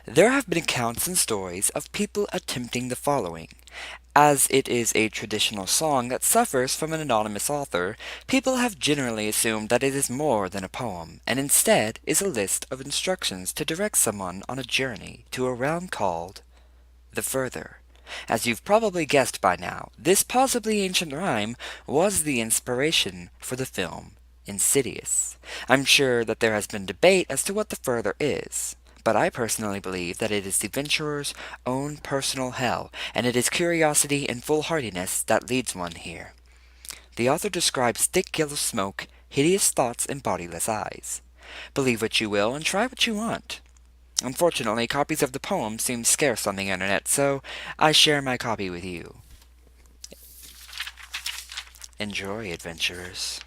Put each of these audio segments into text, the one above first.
There have been accounts and stories of people attempting the following. As it is a traditional song that suffers from an anonymous author, people have generally assumed that it is more than a poem, and instead is a list of instructions to direct someone on a journey to a realm called the Further. As you've probably guessed by now, this possibly ancient rhyme was the inspiration for the film Insidious. I'm sure that there has been debate as to what the Further is, but I personally believe that it is the venturer's own personal hell, and it is curiosity and foolhardiness that leads one here. The author describes thick yellow smoke, hideous thoughts, and bodiless eyes. Believe what you will and try what you want. Unfortunately, copies of the poem seem scarce on the internet, so I share my copy with you. Enjoy, adventurers.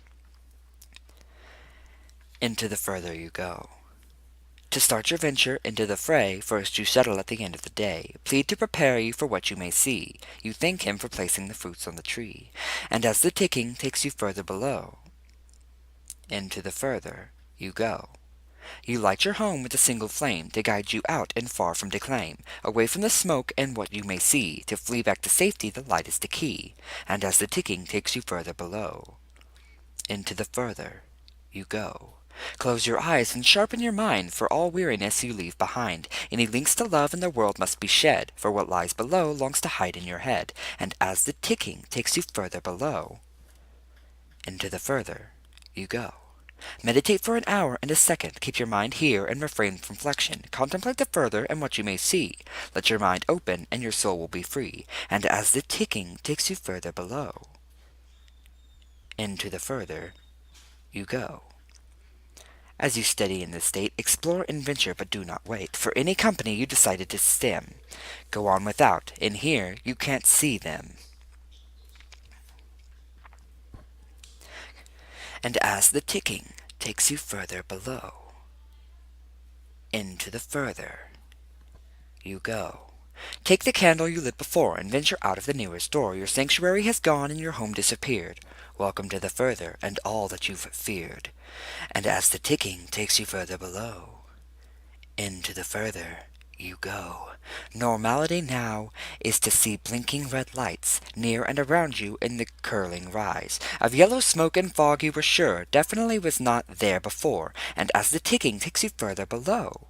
Into the Further you go. To start your venture into the fray, first you settle at the end of the day. Plead to prepare you for what you may see. You thank him for placing the fruits on the tree. And as the ticking takes you further below, into the Further you go. You light your home with a single flame to guide you out and far from declaim, away from the smoke and what you may see. To flee back to safety, the light is the key. And as the ticking takes you further below, into the Further you go. Close your eyes and sharpen your mind, for all weariness you leave behind. Any links to love in the world must be shed, for what lies below longs to hide in your head. And as the ticking takes you further below, into the Further you go. Meditate for an hour and a second. Keep your mind here and refrain from flexion. Contemplate the Further and what you may see. Let your mind open and your soul will be free. And as the ticking takes you further below, into the Further you go. As you study in this state, explore and venture, but do not wait for any company you decided to stem. Go on without. In here you can't see them. And as the ticking takes you further below, into the Further you go. Take the candle you lit before and venture out of the nearest door. Your sanctuary has gone and your home disappeared. Welcome to the Further and all that you've feared. And as the ticking takes you further below, into the Further you go. Normality now is to see blinking red lights near and around you in the curling rise of yellow smoke and fog you were sure definitely was not there before. And as the ticking takes you further below,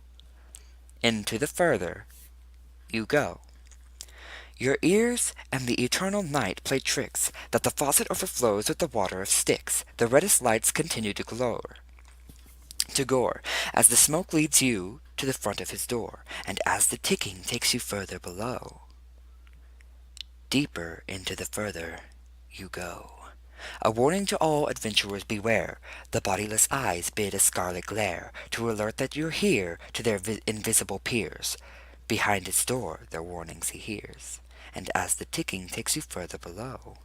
into the Further you go. Your ears and the eternal night play tricks, that the faucet overflows with the water of Styx. The reddest lights continue to gore, as the smoke leads you to the front of his door, and as the ticking takes you further below, deeper into the Further you go. A warning to all adventurers, beware. The bodiless eyes bid a scarlet glare, to alert that you're here to their invisible peers. Behind its door their warnings he hears. And as the ticking takes you further below,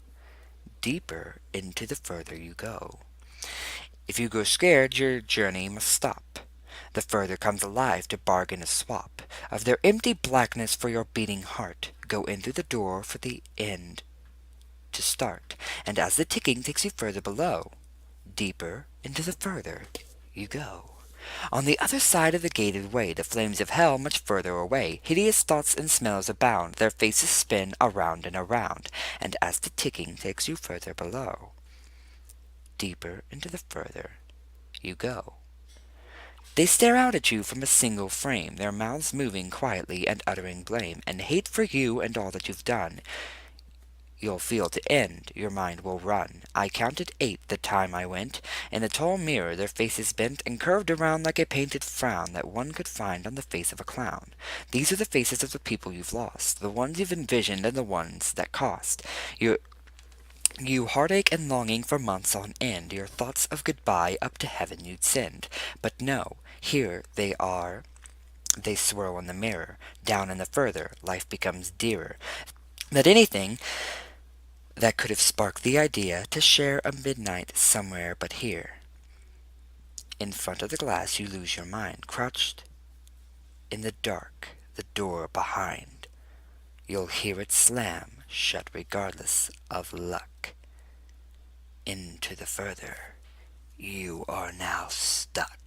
deeper into the Further you go. If you go scared, your journey must stop. The Further comes alive to bargain a swap of their empty blackness for your beating heart. Go in through the door for the end to start. And as the ticking takes you further below, deeper into the Further you go. On the other side of the gated way, the flames of hell much further away, hideous thoughts and smells abound, their faces spin around and around. And as the ticking takes you further below, deeper into the Further you go. They stare out at you from a single frame, their mouths moving quietly and uttering blame, and hate for you and all that you've done. You'll feel to end, your mind will run. I counted 8 the time I went. In the tall mirror their faces bent and curved around like a painted frown that one could find on the face of a clown. These are the faces of the people you've lost, the ones you've envisioned and the ones that cost you heartache and longing for months on end, your thoughts of goodbye up to heaven you'd send. But no, here they are. They swirl in the mirror. Down in the Further, life becomes dearer than anything that could have sparked the idea to share a midnight somewhere but here. In front of the glass you lose your mind, crouched in the dark, the door behind. You'll hear it slam shut regardless of luck. Into the Further you are now stuck.